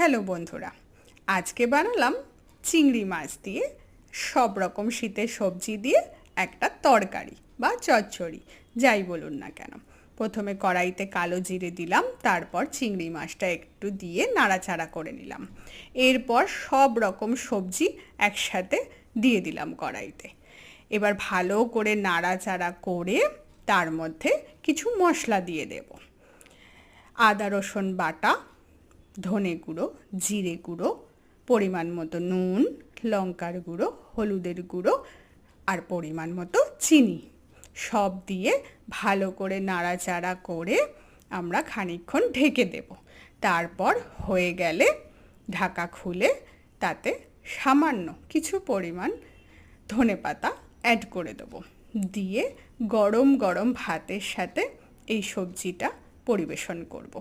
Hello বন্ধুরা, আজকে বানালাম চিংড়ি মাছ দিয়ে সব রকম শীতের সবজি দিয়ে একটা তরকারি বা চচ্চড়ি, যাই বলুন না কেন। প্রথমে কড়াইতে কালো জিরে দিলাম, তারপর চিংড়ি মাছটা একটু দিয়ে নাড়াচাড়া করে নিলাম। এরপর সব রকম সবজি একসাথে দিয়ে দিলাম কড়াইতে। এবার ভালো করে নাড়াচাড়া করে তার মধ্যে কিছু মশলা দিয়ে দেব। আদা রসুন বাটা, ধনে গুঁড়ো, জিরে গুঁড়ো, পরিমাণ মতো নুন, লঙ্কার গুঁড়ো, হলুদের গুঁড়ো আর পরিমাণ মতো চিনি সব দিয়ে ভালো করে নাড়াচাড়া করে আমরা খানিকক্ষণ ঢেকে দেব। তারপর হয়ে গেলে ঢাকা খুলে তাতে সামান্য কিছু পরিমাণ ধনেপাতা অ্যাড করে দেবো, দিয়ে গরম গরম ভাতের সাথে এই সবজিটা পরিবেশন করব।